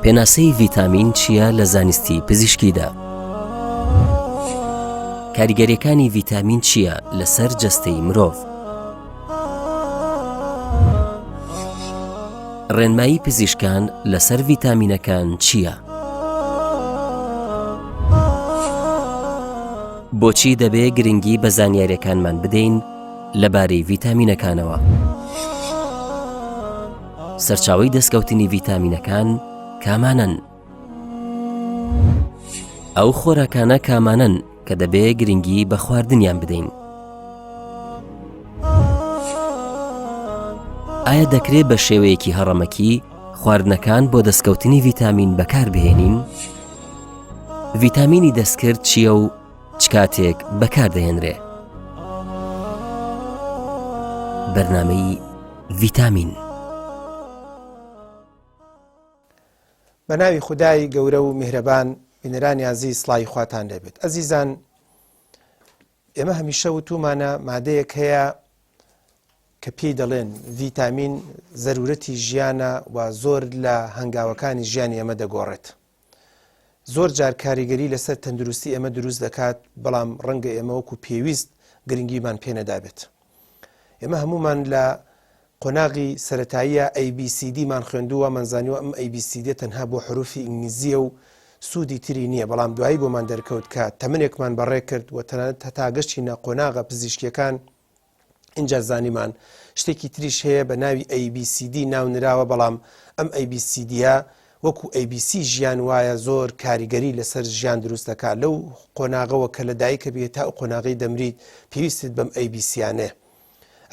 پێناسەی ڤیتامین چییە لە زانستی پزیشکیدا؟ کاریگەریەکانی ڤیتامین چییە لەسەر جەستەی مرۆڤ؟ ڕێنمایی پزیشکان لەسەر ڤیتامینەکان چییە؟ بۆچی دەبێ گرنگی بە زانیاریەکانمان بدەین لەبارەی ڤیتامینەکانەوە؟ سەرچاوەی دەستکەوتنی ڤیتامینەکان کامانن؟ ئەو خۆراکانە کامانن کە دەبێ گرنگی بە خواردنیان بدەین؟ ئایا دەکرێت بە شێوەیەکی هەڕەمەکی خواردنەکان بۆ دەستکەوتنی ڤیتامین بەکار بهێنین؟ ڤیتامینی دەستکرد چییە و چ کاتێک بەکاردەهێنرێ؟ بەرنامەی ڤیتامین. بە ناوی خودای گەورە و میهرەبان، بینەرانی عەزیز، سڵاوی خواتان لێبێت. ئەزیزان، ئێمە هەمیشە وتومانە مادەیەک هەیە کە پێی دەڵێن ڤیتامین زەرورەتی ژیانە و زۆر لە هەنگاوەکانی ژیانی ئێمە دەگۆڕێت. زۆر جار کاریگەری لەسەر تەندروستی ئێمە دروست دەکات، بەڵام ڕەنگە ئێمە وەکو پێویست گرنگیمان پێ نەدابێت. ئێمە هەمومان لە قۆناغی سەرەتاییە ABCD مان خوێندووە، مەنزانیوە ئەم ABCD تەنها بۆ حروفی ئینگلیزیە و سوودی تری نییە، بەڵام دوایی بۆمان دەرکەوت کە تەمەنێکمان بەڕێ کرد و تەنانەت هەتا گەشتینە قۆناغە پزیشکیەکان. اینجا زانیمان شتێکی تریش هەیە بە ناوی ABCD ناونراوە، بەڵام ئەم ABCDە وەکو ABC ژیان وایە زۆر کاریگەری لەسەر ژیان دروست دەکات. لەو قۆناغەوە کە لە دایکە بێت تا ئەو قۆناغی دەمریت پێویستت بەم ABCیانێ.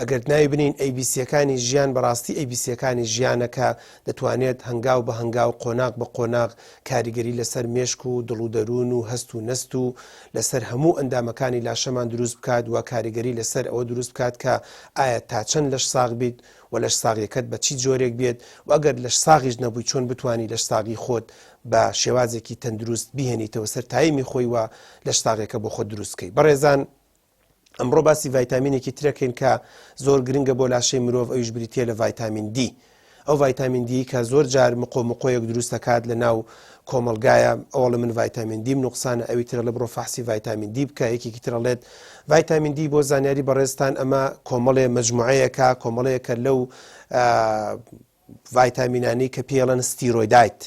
ئەگەر ناوی بنین ABCەکانی ژیان، بەڕاستی ABCەکانی ژیانەکە دەتوانێت هەنگاو بە هەنگاو، قۆناغ بە قۆناغ کاریگەری لەسەر مێشک و دڵ و دەروون و هەست و نەست و لەسەر هەموو ئەندامەکانی لاشەمان دروست بکات و کاریگەری لەسەر ئەوە دروست بکات کە ئایا تا چەند لەش ساغ بیت و لەش ساغیەکەت بە چی جۆرێک بێت و ئەگەر لەش ساغیش نەبووی چۆن بتوانی لەش ساغی خۆت بە شێوازێکی تەندروست بهێنیتەوە سەر تایمی خۆی و لەش ساغیەکە بۆ خۆت دروستکەی. بەڕێزان، ئەمڕۆ باسی ڤایتامینێکی ترەکەین کە زۆر گرنگە بۆ لاشەی مرۆڤ، ئەویش بریتیە لە ڤایتامین D. ئەو ڤایتامین D کە زۆر جار مقۆیەک دروست دەکات لە ناو کۆمەڵگایە. ئەوڵە من ڤایتامین D نوقسانە، ئەوی ترە لە بڕۆ فەحسی ڤایتامین D بکە. یەکێکی ترەڵێت ڤایتامین D بۆ زانیاری بەڕێزتان ئەمە کۆمەڵێ مەجموعەیەکە، کۆمەڵەیەکە لەو ڤایتامینانی کە پێڵەن ستیرۆیدایت.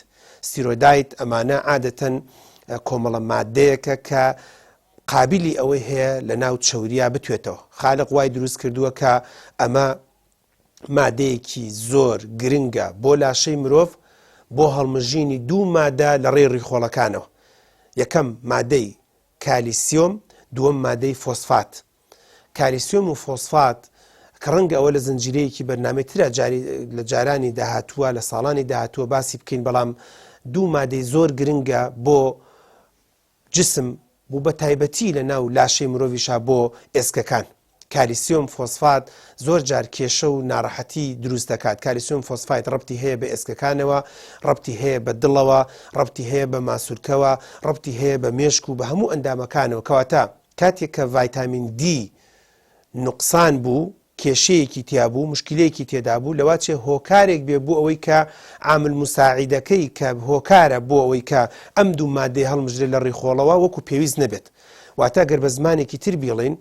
ستیرۆیدایت ئەمانە عادەتەن کۆمەڵە مادەیەکە کە قابلی ئەوەی هەیە لە ناو چەوریا بتوێتەوە. خالق وای دروست کردووە کە ئەمە مادەیەکی زۆر گرنگە بۆ لاشەی مرۆڤ بۆ هەڵمژینی دوو مادە لە ڕێی ڕیخۆڵەکانەوە. یەکەم مادەی کالیسیۆم، دووەم مادەی فۆسفات. کالیسیۆم و فۆسفات کە ڕەنگە ئەوە لە زنجیرەیەکی بەرنامەی ترە لە جارانی داهاتووە، لە ساڵانی داهاتووە باسی بکەین، بەڵام دوو مادەی زۆر گرنگە بۆ جسم بوو بە تایبەتی لە ناو لاشەی مرۆڤیشا بۆ ئێسکەکان. کالیسیۆم فۆسفات زۆر جار کێشە و ناڕەحەتی دروست دەکات. کالیسیۆم فۆسفات ڕەبتی هەیە بە ئێسکەکانەوە، ڕەبتی هەیە بە دڵەوە، ڕەبتی هەیە بە ماسوولکەوە، ڕەبتی هەیە بە مێشک و بە هەموو ئەندامەکانەوە. کەواتە کاتێک کە ڤایتامین D نوقسان بوو، کێشەیەکی تیا بوو، مشکلەیەکی تێدا بوو، لەوە چێ هۆکارێک بێ بۆ ئەوەی کە عامل مساعیدەکەی کە هۆکارە بۆ ئەوەی کە ئەم دوو مادەی هەڵمژرێت لە ڕیخۆڵەوە وەکو پێویست نەبێت. واتە گەر بە زمانێکی تر بیڵین،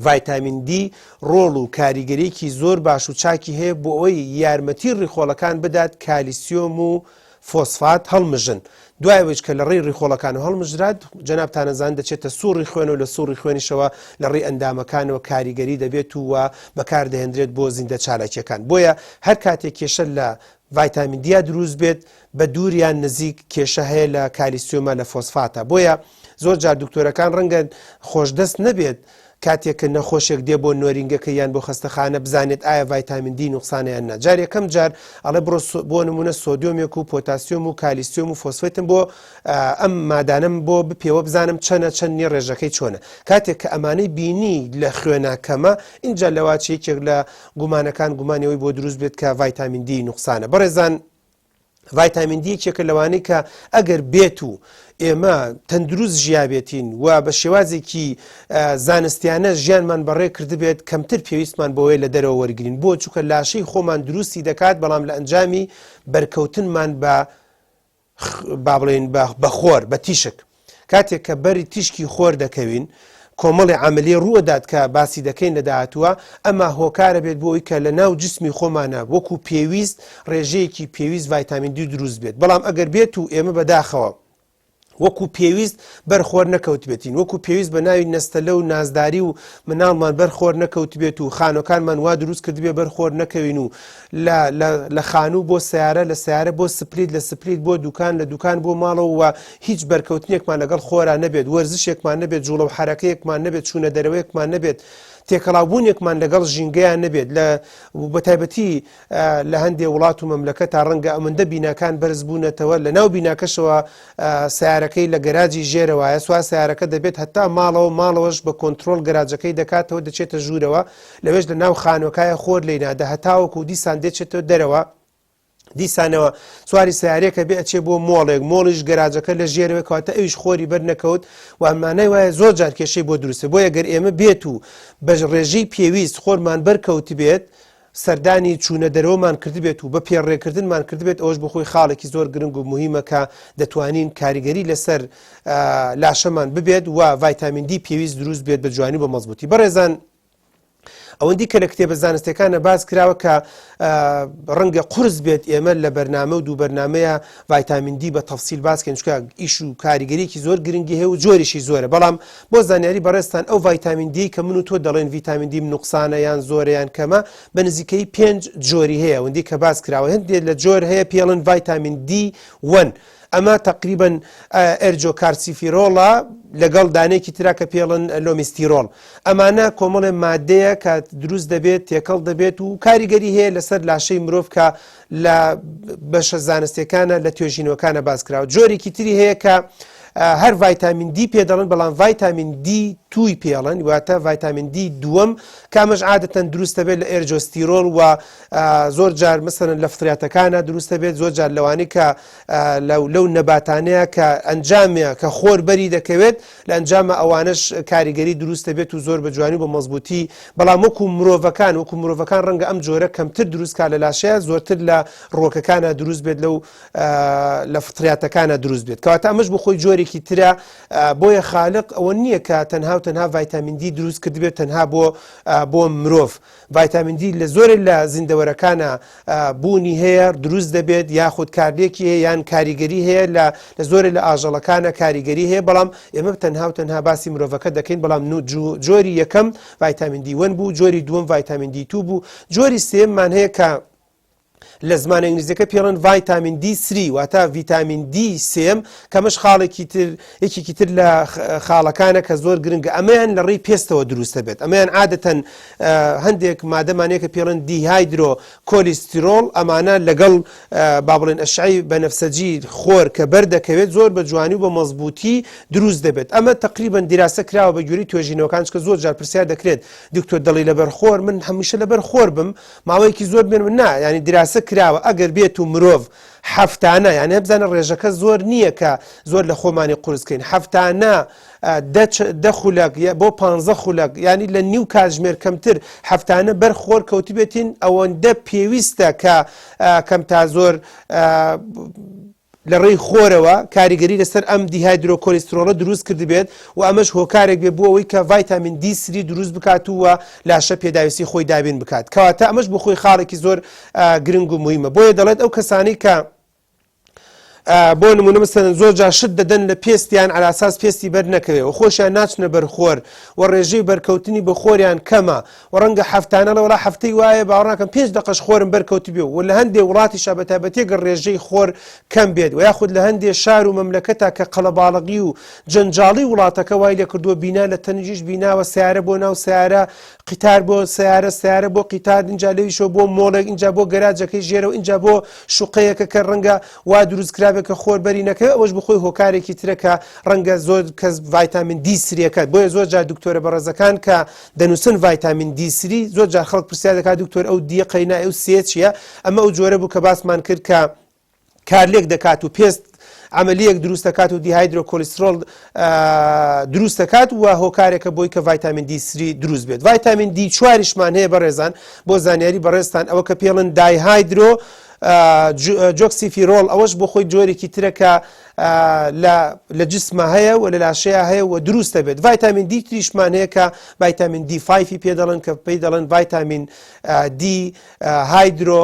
ڤایتامین D ڕۆڵ و کاریگەریەکی زۆر باش و چاکی هەیە بۆ ئەوەی یارمەتی ڕیخۆڵەکان بدات کالیسیۆم و فۆسفات هەڵمژن. دوایەوەش کە لە ڕێی ڕیخۆڵەکان و هەڵمژرات، جەنابتانەزان دەچێتە سووڕی خوێن و لە سووڕی خوێنیشەوە لە ڕێی ئەندامەکانەوە کاریگەری دەبێت و بەکاردەهێنرێت بۆ زیندە چالاکیەکان. بۆیە هەر کاتێک کێشە لە ڤایتامین D دروست بێت، بە دووریان نزیک کێشە هەیە لە کالیسیۆمە، لە فۆسفاتە. بۆیە زۆر جار دکتۆرەکان ڕەنگە خۆشدەست نەبێت کاتێک نەخۆشێک دێ بۆ نۆرینگەکە یان بۆ خەستەخانە بزانێت ئایا ڤایتامین D نوقسانیان نا. جار یەکەم جار ئەڵێ بۆ نمونە سۆدیۆمێک و پۆتاسیۆم و کالیسیۆم و فۆسفێتم بۆ ئەم مادانم بۆ بپێوە بزانم چەندنی ڕێژەکەی چۆنە. کاتێک کە ئەمانەی بینی لە خوێنەکەمە، اینجا لەواچ یەکێک لە گومانەکان گومانیەوەی بۆ دروست بێت کە ڤایتامین D نوقسانە. بەڕێزان، ڤایتامین D یەکێکە لەوانەی کە ئەگەر بێت و ئێمە تەندروست ژیابێتین و بە شێوازێکی زانستیانە ژیانمان بەڕێ کردبێت، کەمتر پێویستمان بۆوەی لە دەرەوە وەرگین، بۆ چووکە لاشەی خۆمان دروستی دەکات، بەڵام لە ئەنجامی بەرکەوتنمان بە با بڵێن بە خۆر بە تیشک کاتێک کە بەری تیشکی خۆر دەکەوین کۆمەڵی عملی ڕوودات کە باسی دەکەین لە داهاتووە ئەمە هۆکارە بێت بۆی کە لە ناو جسمی خۆمانە وەکو پێویست ڕێژەیەکی پێویست ڤایتامین دی دروست بێت بەڵام ئەگەر بێت و ئێمە بەداخەوە وەکو پێویست بەرخۆر نەکەوت بێتین وەکو پێویست بە ناوی نەستەلە و نازداری و مناڵمان بەرخۆر نەکەوت بێت و خانۆکانمان وا دروست کرد بێ بەرخۆر نەکەوین و لە خانوو بۆ سیارە لە سیارە بۆ سپلیت لە سپلیت بۆ دوکان لە دوکان بۆ ماڵەوە و هیچ بەرکەوتنێکمان لەگەڵ خۆرا نەبێت وەرزشێکمان نەبێت جوڵە و حرەکەیەکمان نەبێت چوونە دەرەوەیەکمان نەبێت تێکەڵاوبوونێکمان لەگەڵ ژینگەیان نەبێت لە بەتایبەتی لە هەندێک وڵات و مەملەکە تا ڕەنگە ئەمەندە بیناکان بەرز بوونەتەوە لە ناو بیناکەشەوە سیارەکەی لە گەراجی ژێرەوەیە سوا سیارەکە دەبێت هەتا ماڵەوەش بە کۆنتترۆل گەراجەکەی دەکاتەوە دەچێتە ژوورەوە لەوێش لە ناو خانۆکایە خۆر لێنادە هەتاوەکو دیسان دێچێتەوە دەرەوە دیسانەوە سواری سیارەیەکە بێ ئەچێ بۆ مۆڵێک مۆڵیش گەراجەکە لە ژێرەوە کەواتە ئەویش خۆری بەرنەکەوت و ئەمانەی وایە زۆر جار کێشەی بۆ دروستە بۆ ئەگەر ئێمە بێت و بە ڕێژەی پێویست خۆرمان بەرکەوت بێت سەردانی چوونە دەرەوەمان کرد بێت و بە پێڕێکردنمان کرد بێت ئەوش بخۆی خاڵێکی زۆر گرنگ و مهمە کە دەتوانین کاریگەری لەسەر لاشەمان ببێت و ڤایتامین دی پێویست دروست بێت بە جوانی بە مەزبوطی بەڕێزان ئەوەندی کە لە کتێبە زانستەکانە باز کراوە کە ڕەنگە قورس بێت ئێمە لە بەرنامە و دوو بەرنمەیە ڤایتامین دی بە تەفسیل باسکەن چکە ئیش و کاریگەریکی زۆر گرنگی هەیە و جۆریشی زۆرە بەڵام بۆ زانیاری بەڕێستان ئەو ڤایتامین دی کە من و تۆ دەڵێن ڤیتامین دی نوقسانە یان زۆرە یان کەمە بە نزیکەی 5 جۆری هەیە ئەوەندی کە باز کراوە هەندێک لە جۆر هەیە پێڵن ڤایتامین دی 1 ئەمە تقریبا ئەرجۆکارسیفیرۆڵە لەگەڵ دانێکی ترا کە پێڵن لۆمیستیرۆڵ ئەمانە کۆمەڵێ مادەیە کە دروست دەبێت تێکەڵ دەبێت و کاریگەری هەیە لەسەر لاشەی مرۆڤ کە لە بەشە زانستیەکانە لە توێژینەوەکانە باسکراوە جۆرێکی تری هەیە کە هەر ڤایتامین دی پێ دەڵن بەڵام ڤایتامین دی توی پێڵن واتە ڤایتامین دی دووەم کامەش عادەتەن دروستە بێت لە ئێرجۆستیرۆڵ و زۆر جار مەسەرەن لە فتراتەکانە دروستە بێت زۆر جار لەوانەی کە لەو نەباتانەیە کە ئەنجامە کە خۆر بەری دەکەوێت لە ئەنجامە ئەوانش کاریگەری دروستە بێت و زۆر بە جوانی بە مەزبوطی بەڵام وەکو مرۆڤەکان ڕەنگە ئەم جۆرە کەمتر دروستکە لە لاشەیە زۆرتر لە ڕۆکەکانە دروست بێت لە فتراتەکانە دروست بێت کەواتە ئەمەش بخۆی جۆرێکی ترە بۆیە خالق ئەوە نییە کە تەنها ڤایتامین دی دروست کرد بێت تەنها بۆ مرۆڤ ڤایتامین دی لە زۆر لە زیندەوەرەکانە بوونی هەیە دروست دەبێت یاخود کاردێکی هەیە یان کاریگەری هەیە لە زۆر لە ئاژەڵەکانە کاریگەری هەیە بەڵام ئێمە تەنها باسی مرۆڤەکە دەکەین بەڵام جۆری یەکەم ڤایتامین دی 1 بوو جۆری دووەم ڤایتامین دی 2 بوو جۆری سێممان هەیە کە لە زمانە ئینگلیزیەکە پێڵن ڤایتامین دی 3 واتە ڤیتامین دی سێم کەمەش یەکێکی تر لە خاڵەکانە کە زۆر گرنگە ئەمەیان لە ڕێی پێستەوە دروستە بێت ئەمەیان عادەتەن هەندێک مادەمانەیە کە پێڵن دیهایدرۆ کۆلیستیرۆڵ ئەمانە لەگەڵ با بڵێن ئەشعی بەنەفسەجی خۆر کە بەردەکەوێت زۆر بە جوانی و بە مەزبوطی دروست دەبێت ئەمە تقریبا دیراسە کراوە بە گوێرەی توێژینەوەکان کە زۆر جار پرسیار دەکرێت دکتۆر دەڵی لەبەر خۆر من هەمیشە لەبەر خۆر بم ماوەیەکی زۆر بێن من نا ینی دیراسە کراوە ئەگەر بێت و مرۆڤ هەفتانە یعنی هەبزانە ڕێژەکە زۆر نییە کە زۆر لە خۆمانی قورسکەین هەفتانە 10 خولەک بۆ 15 خولەک ینی لە نیو کاتژمێر کەمتر هەفتانە بەرخۆر کەوتی بێتین ئەوەندە پێویستە کە کەم تا زۆر لە ڕێی خۆرەوە کاریگەری لەسەر ئەم دیهایدرۆ کۆلیسترۆڵە دروست کرد بێت و ئەمەش هۆکارێک بێ بۆ ئەوەی کە ڤایتامین دی 3 دروست بکات و لاشە پێداویستی خۆی دابین بکات کەواتە ئەمەش بۆ خۆی خاڵێکی زۆر گرنگ و مهمە بۆیە دەڵێت ئەو کەسانی کە بۆ نمونە مەسەلەن زۆر جار شت دەدەن لە پێستیان على ئاساس پێستی بەر نەکەوێت و خۆشیان ناچنە بەرخۆر و ڕێژەی بەرکەوتنی بە خۆریان کەمە و ڕەنگە هەفتانە لە وڵا هەفتەی وایە باوەڕ ناکەم 5 دقەش خۆرم بەرکەوتی بێ و لە هەندێک وڵاتیشا بەتایبەتێگە ڕێژەی خۆر کەم بێت و یاخود لە هەندێک شار و مەملەکەتا کە قەڵەباڵغی و جەنجاڵی وڵاتەکە وای لێ کردووە بینا لە تەنیژیش بیناوە سیارە بۆ ناو سیارە قیتار بۆ سیارە بۆ قیتار اینجا لەویشەوە بۆ مۆڵێک اینجا بۆ گەراجەکەی ژێرەوە اینجا بۆ شوقەیەکە کە ڕەنگە وا دروستکرابێت کە خۆر بەری نەکەوێت ئەوەش بخۆی هۆکارێکی ترەکە ڕەنگە زۆر کەس ڤایتامین دی 3 بۆیە زۆر جار دکتۆرە بەڕێزەکان کە دەنووسن ڤایتامین دی 3 زۆر جار خەڵک پرسیار دەکات دکتۆر ئەو دیە قەینا ئەو سێ چییە ئەمە ئەو جۆرە بوو کە باسمان کرد کە کارلێک دەکات و پێست عملیەک دروست دەکات و دیهایدرۆ کۆلیسترۆڵ دروست دەکات و هۆکارێکە بۆی کە ڤایتامین دی 3 دروست بێت ڤایتامین دی 4شمان هەیە بەڕێزان بۆ زانیاری بەڕێستان ئەوە کە پێڵن دایهایدرۆ جۆکسیفیرۆڵ ئەوەش بۆ خۆی جۆرێکی ترەکە لە جسمە هەیە و لە لاشەیە هەیە و دروستە بێت. ڤایتامین دی تریشمان هەیە کە ڤایتامین دی 5 پێ دەڵێن کە پێی دەڵێن ڤایتامین دی هایدرۆ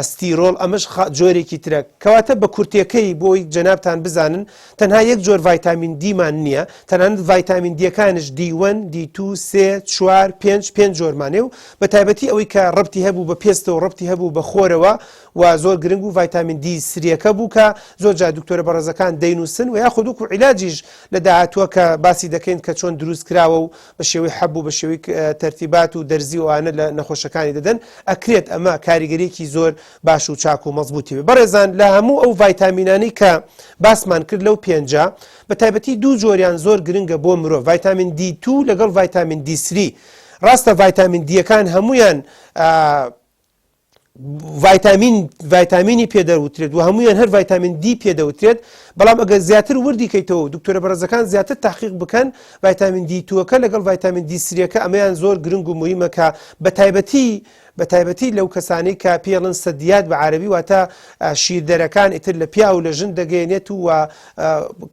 ستیرۆڵ ئەمەش جۆرێکی ترە کەواتە بە کورتەکەی بۆی جەنابتان بزانن تەنها یەک جۆر ڤایتامین دیمان نییە تەنانەت ڤایتامین دیەکانش دی1 دی2 3 4 5 جۆرمانێ و بە تایبەتی ئەوەی کە ڕەبتی هەبوو بە پێستەوە ڕەبتی هەبوو بە خۆرەوە و زۆر گرنگ و ڤایتامین دی سریەکە بوو کە زۆر جا دکتۆرە بەڕێزەکان دەینووسن و یاخود وەکو عیلاجیش لە داهاتووە کە باسی دەکەین کە چۆن دروست کراوە و بە شێوەی حەبوو بە شێوەی تەرتیبات و دەرزی وانە لە نەخۆشەکانی دەدەن ئەکرێت ئەمە کاریگەریەکی زۆر باش و چاک و مەزبوطی بێ. بەڕێزان لە هەموو ئەو ڤایتامینانەی کە باسمان کرد لەو پێنجە بە تایبەتی دوو جۆریان زۆر گرنگە بۆ مرۆڤ ڤایتامین دی2 لەگەڵ ڤایتامین دی3 ڕاستە ڤایتامین دیەکان هەمویان ڤایتامینی پێدەوترێت و هەمویان هەر ڤایتامین دی پێدەوترێت بەڵام ئەگەر زیاتر وردی کەیتەوە دکتۆرە بەڕێزەکان زیاتر تحقیق بکەن ڤایتامین دی توەکە لەگەڵ ڤایتامین دی سریەکە ئەمەیان زۆر گرنگ و مهمە کە بە تایبەتی لەو کەسانەی کە پێڵن سەدیات بە عەرەبی واتە شیردەرەکان ئیتر لە پیا و لە ژن دەگەێنێت و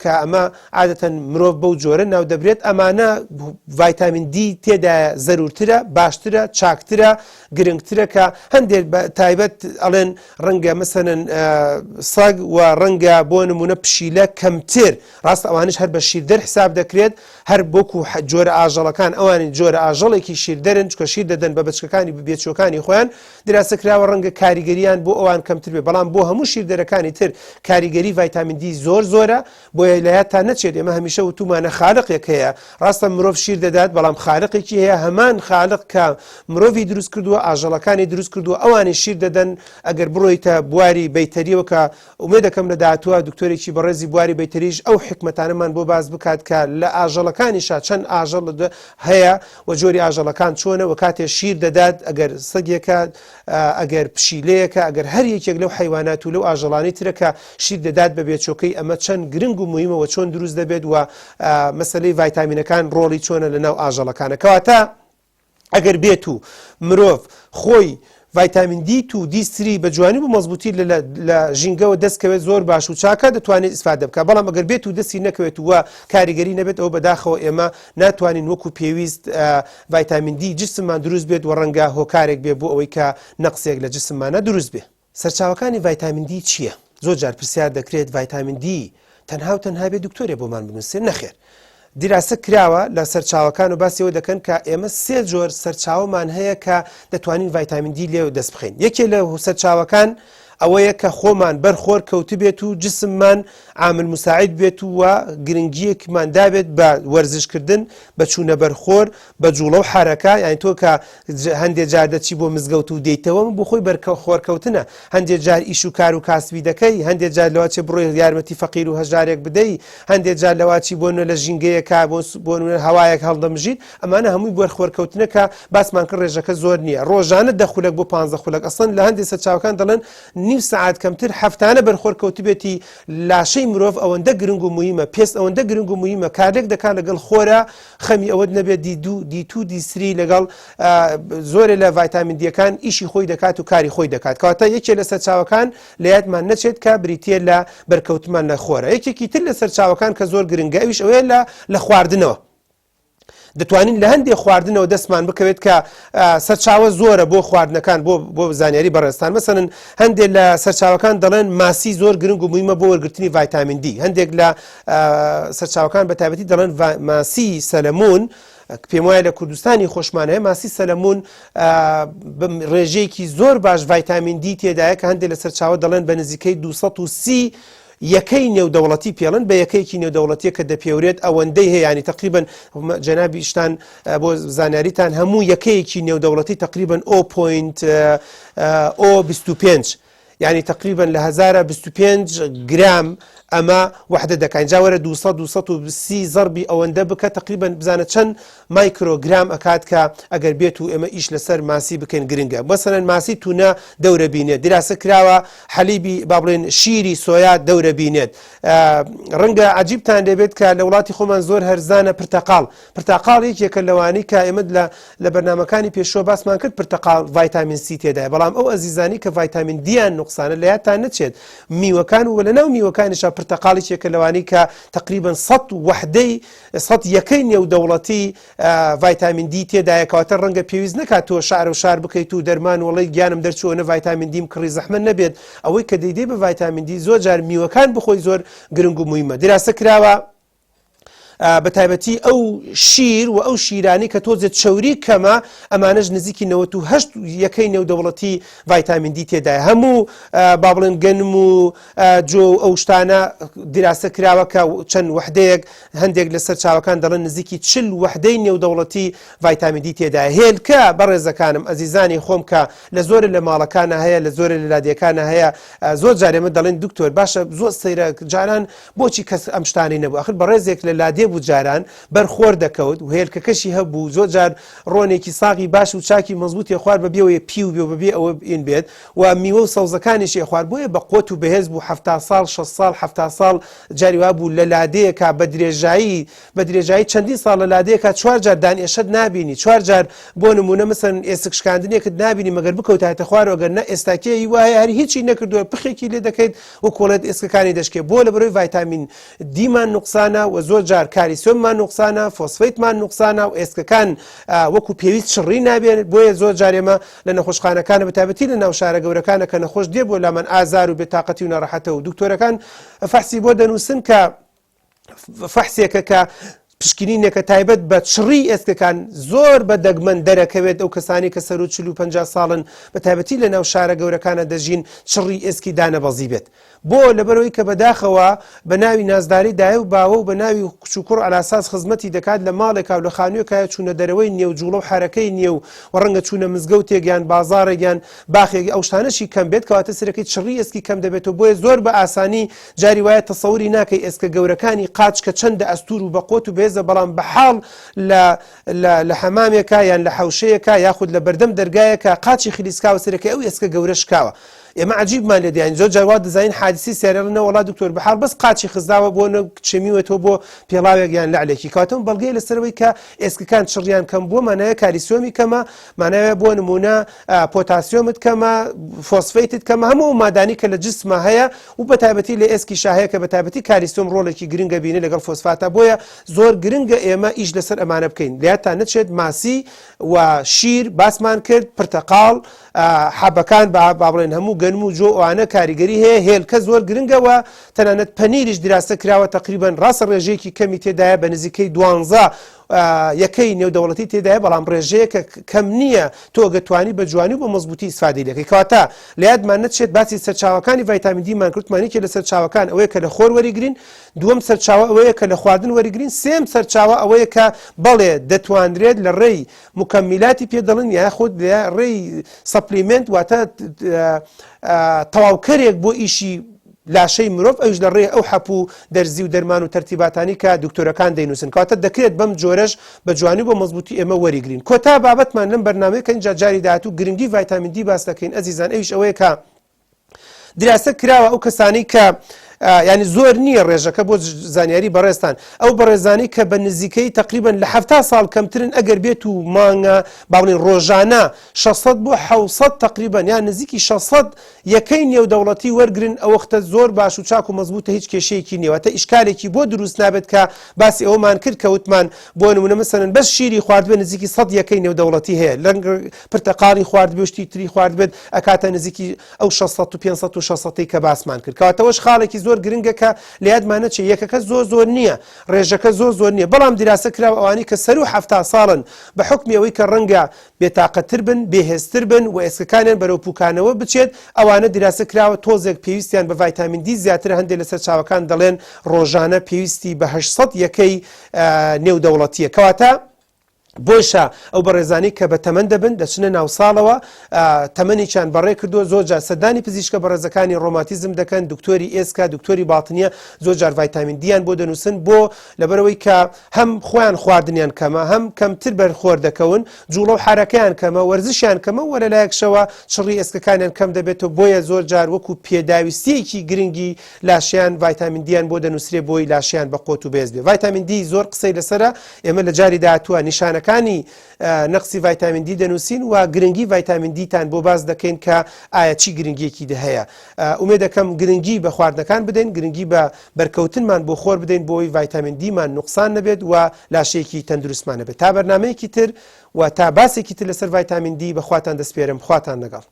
کە ئەمە عادەتەن مرۆڤ بەو جۆرە ناو دەبرێت ئەمانە ڤایتامین دی تێدا زەرورترە باشترە چاکترە گرنگترە کە هەندێک تایبەت ئەڵێن ڕەنگە مەسەنن سەگ و ڕەنگە بۆ نمونە پشیلە کەمتر ڕاست ئەوانش هەر بە شیردەر حساب دەکرێت هەر بۆکو جۆرە ئاژەڵەکان ئەوانی جۆرە ئاژەڵێکی شیردەرن چکە شیر دەدەن بە بچکەکانی بێچۆکانی خۆیان دراسەکراوە ڕەنگە کاریگەریان بۆ ئەوان کەمتر بێ بەڵام بۆ هەموو شیردەرەکانی تر کاریگەری ڤایتامین دی زۆرە بۆیە لایەتان نەچێت ئێمە هەمیشە وتومانە خالقێک هەیە ڕاستە مرۆڤ شیر دەدات بەڵام خالقێکی هەیە هەمان خالق کە مرۆڤی دروست کردووە ئاژەڵەکانی دروست کردووە ئەوانی شیر دەدەن ئەگەر بڕۆیتە بواری بەیتەریەوە کە ئومێ دەکەم لە داهاتووە دکتۆرێکی بەڕێزی بواری بەیتەریش ئەو حکمەتانەمان بۆ باز بکات کە لە ئاژەڵەکانیشا چەند ئاژەڵ هەیە و جۆری ئاژەڵەکان چۆنە و کاتێ شیر دەدات ئەگەر سەگێکە ئەگەر پشیلەیەکە ئەگەر هەر یەکێک لەو حیوانات و لەو ئاژەڵانی ترەکە شیر دەدات بە بێچۆکەی ئەمە چەند گرنگ و مهمەوە چۆن دروست دەبێت و مەسەلەی ڤایتامینەکان ڕۆڵی چۆنە لەناو ئاژەڵەکانە کەواتە ئەگەر بێت و مرۆڤ خۆی ڤایتامین دی تو دی3 بە جوانی بۆ مەزبوطی لە ژینگەوە دەستکەوێت زۆر باش و چاکە دەتوانێت ئیسفادە بکە بەڵام ئەگەر بێت و دەستی نەکەوێت وە کاریگەری نەبێت ئەو بەداخەوە ئێمە ناتوانین وەکو پێویست ڤایتامین دی جسممان دروست بێت و ڕەنگە هۆکارێک بێ بۆ ئەوەی کە نەقسێک لە جسممانە دروست بێ. سەرچاوەکانی ڤایتامین دی چییە؟ زۆر جار پرسیار دەکرێت ڤایتامین دی تەنها و تەنها بێ دکتۆرێ بۆمان بنووسێ نەخێر. دیراسە کراوە لە سەرچاوەکان و باسیەوە دەکەن کە ئێمە سێ جۆر سەرچاومان هەیە کە دەتوانین ڤایتامین دی لێو دەست بخەین. یەکێ لە سەرچاوەکان ئەوەیە کە خۆمان بەرخۆر کەوت بێت و جسممان عامل مساعد بێت و گرنگیەکمان دابێت بە وەرزشکردن بە چوونە بەرخۆر بە جوڵە و حرەکە یان تۆ کە هەندێک جار دەچی بۆ مزگەوت و دەیتەوە بۆ خۆی بەرخۆرکەوتنە هەندێک جار ئیش و کار و کاسبی دەکەی هەندێک جار لەواچێ بڕۆی یارمەتی فەقیر و هەژارێک بدەی هەندێک جار لەواچی بۆنە لە ژینگەیەکە بۆ هەوایەک هەڵدەمژیت ئەمانە هەمووی بەرخۆرکەوتنە کە باسمان کرد ڕێژەکە زۆر نییە ڕۆژانە 10 خولەک بۆ 15 خولەک ئەسڵەن لە هەندێک سەرچاوەکان دەڵێن نیم سعات کەمتر هەفتانە بەرخۆرکەوتی بێتی لاشەی مرۆڤ ئەوەندە گرنگ و مهمە پێست ئەوەندە گرنگ و مهمە کارێک دەکات لەگەڵ خۆرە خەمی ئەوەت نەبێت دی2 دی3 لەگەڵ زۆرە لە ڤایتامین دیەکان ئیشی خۆی دەکات و کاری خۆی دەکات کەواتە یەکێ لە سەرچاوەکان لە یادمان نەچێت کە بریتیە لە بەرکەوتمان لە خۆرە. یەکێکی تر لە سەرچاوەکان کە زۆر گرنگە ئەویش ئەوەیە لە خواردنەوە دەتوانین لە هەندێک خواردنەوە دەستمان بکەوێت کە سەرچاوە زۆرە بۆ خواردنەکان بۆ زانیاری بەڕێستان مەسەن هەندێک لە سەرچاوەکان دەڵێن ماسی زۆر گرنگ و مهمە بۆ وەرگرتنی ڤایتامین دی هەندێک لە سەرچاوەکان بە تایبەتی دەڵێن ماسی سەلەمون پێم وایە لە کوردستانی خۆشمانەیە ماسی سەلەمون ڕێژەیەکی زۆر باش ڤایتامین دی تێدایە کە هەندێک لە سەرچاوە دەڵێن بە نزیکەی 230 یەکەی نێودەوڵەتی پێڵن بە یەکەیەکی نێودەوڵەتیە کە دەپێورێت ئەوەندەی هەیە ینی تقریبن جەنابی شتان بۆ زانیاریتان هەموو یەکەیەکی نێودەوڵەتی تقریبن 0.25 ینی تقریبن لە 1025 گرام ئەمە وحدە دەکەین جاوەرە 230 زەربی ئەوەندە بکە تقریبن بزانە چەند مایکرۆگرام ئەکات کە ئەگەر بێت و ئێمە ئیش لەسەر ماسی بکەین گرنگە مەسەلەن ماسی تونە دەورە بینێت دیراسە کراوە حەلیبی با بڵێن شیری سۆیا دەورە بینێت ڕەنگە عەجیبتان دەبێت کە لە وڵاتی خۆمان زۆر هەرزانە پرتەقاڵ یەکێکە لەوانی کە ئێمە لە بەرنامەکانی پێشوە باسمان کرد پرتەقاڵ ڤایتامین سی تێدایە بەڵام ئەو ئەزیزانی کە ڤایتامین دییان نقصانە لە یادتان نەچێت میوەکان و لە ناو میوەکانیشا پرتەقاڵی چێکە لەوانەی کە تقریبا 100 وحدەی 100 یەکەی نێودەوڵەتی ڤایتامین دی تێدایە کەواتە ڕەنگە پێویست نکات تۆ شار و شار بکەیت و دەرمان وڵی گیانم دەرچوونە ڤایتامین دیم کڕی زەحمە نەبێت ئەوەی کە دەیدێ بە ڤایتامین دی زۆر جار میوەکان بخۆی زۆر گرنگ و مویمە دراسە کراوە بە تایبەتی ئەو شیر و ئەو شیرانی کە تۆزێت چوری کەمە ئەمانەش نزیکی 98 یەکەی نێودەوڵەتی ڤایتامین دی تێدایە هەموو با بڵێن گەنم و جۆ ئەو شتانە دراسە کراوە کە چەند وحدەیەک هەندێک لەسەر چاوەکان دەڵێن نزیکی 40 وحدەی نێودەوڵەتی ڤایتامین دی تێدایە هێلکە بەڕێزەکانم ئەزیزانی خۆم کە لە زۆر لە ماڵەکانە هەیە لە زۆر لە لادیەکانە هەیە زۆر جارێمە دەڵێن دکتۆر باشە زۆر سەیرە جاران بۆچی کەس ئەم شتانی نەبوو ئەخر بەڕێزێک لە لادێ بوو جاران بەرخۆر دەکەوت و هێلکەکەشی هەبوو زۆر جار ڕۆنێکی ساقی باش و چاکی مەزبوطی خوارد بەبێەوەی پی و بێ ئەوە ئین بێت و میوە و سەوزەکانیشی خوارد بۆیە بە قوت و بەهێز بوو 70 ساڵ 6 ساڵ 70 ساڵ جاریوا بوو لە لادەیەکە بە درێژایی چەندین ساڵ لە لادەیەکە 4 جار دانئێشت نابینی 4 جار بۆ نمونە مثلا ئێسک شکاندنێکت نابینی مەگەر بکەوتایەتە خوارەوە گەر نە ئێستاکێی وایە هەر هیچی نەکردووە پخێکی لێ دەکەیت و کۆڵێت ئێسکەکانی دەشکێ بۆ لە بەرەوەی ڤایتامین دیمان نوقسانە و زۆر جار کالیسیۆممان نوقسانە فۆسفەیتمان نوقسانە و ئێسکەکان وەکو پێویست شڕی نابێت بۆیە زۆر جارێمە لە نەخۆشخانەکانە بەتابەتی لە ناو شارە گەورەکانە کە نەخۆش دێ بۆ لامان ئازار و بێتاقەتی و ناڕەحەتە و دکتۆرەکان فەحسی بۆ دەنووسن کە فەحسێکە کە پشکنینێکە تایبەت بە چڕی ئێسکەکان زۆر بە دەگمەن دەرەکەوێت ئەو کەسانی کە سەر و 40 ساڵن بە تایبەتی لە ناو شارە گەورەکانە دەژین چڕی ئێسکی دانەبەزی بێت بۆ لەبەرەوەی کە بەداخەوە بە ناوی نازداری دایە و باوە و بە ناوی کوچووکڕ ئالاساس خزمەتی دەکات لە ماڵێکا و لە خانوویەکە چوونە دەرەوەی نێو جوڵە و حرەکەی نێو و ڕەنگە چوونە مزگەوتێکیان بازارێکیان باخێکی ئەو شتانەشی کەم بێت کەواتە سەرەکەی چڕی ئێسکی کەم دەبێتەوە بۆیە زۆر بە ئاسانی جاری وایە تەسەووری ناکەی ئێسکە گەورەکانی قاچ کە چەندە ئەستور و بەقۆت و بێزە بەڵام بەحاڵ لە حەمامێکە یان لە حەوشەیەکە یاخود لە بەردەم دەرگایەکە قاچی خلیسکاوە سەرەکەی ئەو ئێسکە گەورە شکاوە ئێمە عجیبمان لێ دیان زۆر جاوا دەزانین حادیسی سیارەڵنە وڵات دکتۆر بەحاڵ بەس قاچی خزداوە بۆ چێمیوێتەوە بۆ پێڵاوێک یان لەعلێکی کاتەوە بەڵگەی لەسەرەوەی کە ئێسکەکان چڕیان کەم بووە مانایە کالیسیۆمی کەمە ماناوێت بۆ نمونە پۆتاسیۆمت کەمە فۆسفەیتت کەمە هەموو مادانی کە لە جسمە هەیە و بە تایبەتی لە ئێسکی شاهەیە کە بە تایبەتی کالیسیۆم ڕۆڵێکی گرنگە بینێ لەگەڵ فۆسفاتە بۆیە زۆر گرنگە ئێمە ئیش لەسەر ئەمانە بکەین لاتان نەچێت ماسی و شیر باسمان کرد پرتەقاڵ حەبەکان با بڵێن هەموو گەنم و جۆ ئەوانە کاریگەری هەیە هێلکە زۆر گرنگەوە تەنانەت پەنیریش دراسە کراوە تقریبا ڕاستە ڕێژەیەکی کەمی تێدایە بە نزیکەی 12 یەکەی نێودەوڵەتی تێدایە بەڵام ڕێژەیەکە کەم نییە تۆ گەتوانی بە جوانی و بە مەزبوطی ئیسفادەی لەکەی کەواتە لە یادمان نەچێت باسی سەرچاوەکانی ڤایتامین دیمان کردمانێکی لە سەرچاوەکان ئەوەیە کە لە خۆر وەریگرین دووەم سەرچاوە ئەوەیە کە لە خواردن وەریگرین سێم سەرچاوە ئەوەیە کە بەڵێ دەتوانرێت لە ڕێی مکەمیلاتی پێدەڵن یاخود لە ڕێی سەپلیمنت واتە تەواوکەرێک بۆ ئیشی لاشەی مرۆڤ ئەوش لە ڕێ ئەو حەپوو دەرزی و دەرمان و تەرتیباتانی کە دکتۆرەکان دەینووسن کاتە دەکرێت بەم جۆرەش بە جوانی بۆ مەزبوطی ئێمە وەریگرین کۆتا بابەتمان لەم بەرنامەیەکە اینجا جاری داهاتوو گرنگی ڤایتامین دی باس دەکەین ئەزیزان ئەوش ئەوەیە کە دراسە کراوە ئەو کەسانی کە ینی زۆر نییە ڕێژەکە بۆ زانیاری بەڕێستان ئەو بەڕێزانی کە بە نزیکەی تقریبا لە 70 ساڵ کەمترن ئەگەر بێت و مانگە باڵین ڕۆژانە 600 بۆ 700 تقریبا یان نزیکی 600 یەکەی نێودەوڵەتی وەرگرن ئەوەختە زۆر باش و چاک و مەزبوطە هیچ کێشەیەکی نێوەتە ئیشکالێکی بۆ دروست نابێت کە باسی ئەومان کرد کەوتمان بۆ نمونە مەسەن بەس شیری خواردبێ نزیکی 100 یەکەی نێودەوڵەتی هەیە لەنگ پرتەقاڵی خوارد بێشتی تری خوارد بێت ئەکاتە نزیکی ئەو 600 و 500 و 600 کە باسمان کرد کەواتەوەش خاڵێکی زۆر گرنگە کە لە یادمانە چێ یەکەکە زۆر نییە ڕێژەکە زۆر نییە بەڵام دراسە کراوە ئەوانی کە سەر و 70 ساڵن بە حکمی ئەوەی کە ڕەنگە بێتاقەتر بن بێهێزتر بن و ئێسکەکانیان بەرەو پوکانەوە بچێت ئەوانە دراسە کراوە تۆزێک پێویستیان بە ڤایتامین دی زیاتر هەندێک لەسەر چاوەکان دەڵێن ڕۆژانە پێویستی بە 800 یەکەی نێودەوڵەتیە کەواتە بۆشە ئەو بەڕێزانی کە بە تەمەن دەبن دەچنە ناو ساڵەوە تەمەنیان بەڕێ کردووە زۆر جار سەردانی پزیشکە بەڕێزەکانی ڕۆماتیزم دەکەن دکتۆری ئێسکا دکتۆری باڵتنیە زۆر جار ڤایتامین دییان بۆ دەنووسن بۆ لەبەرەوەی کە هەم خۆیان خواردنیان کەمە هەم کەمتر بەرخۆر دەکەون جوڵە و حرەکەیان کەمە وەرزشیان کەمە وە لەلایەکشەوە چڕی ئێسکەکانیان کەم دەبێتەوە بۆیە زۆر جار وەکو پێداویستیەکی گرنگی لاشیان ڤایتامین دییان بۆ دەنووسێ بۆی لاشیان بە قۆت و بێز بێ ڤایتامین دی زۆر قسەی لەسرە ئێمە لە جاری داهاتووە نیشانەکە بابەتەکانی نەقسی ڤایتامین دی دەنووسین و گرنگی ڤایتامین دیتان بۆ باز دەکەین کە ئایا چی گرنگیەکی هەیە. ئومێد دەکەم گرنگی بە خواردنەکان بدەین، گرنگی بە بەرکەوتنمان بۆ خۆر بدەین بۆی ڤایتامین دیمان نوقسان نەبێت و لاشەیەکی تەندروستمان نەبێت. تا بەرنامەیەکی تر و تا باسێکی تر لەسەر ڤایتامین دی بەخواتان دەسپێرم، خواتان لەگەڵ.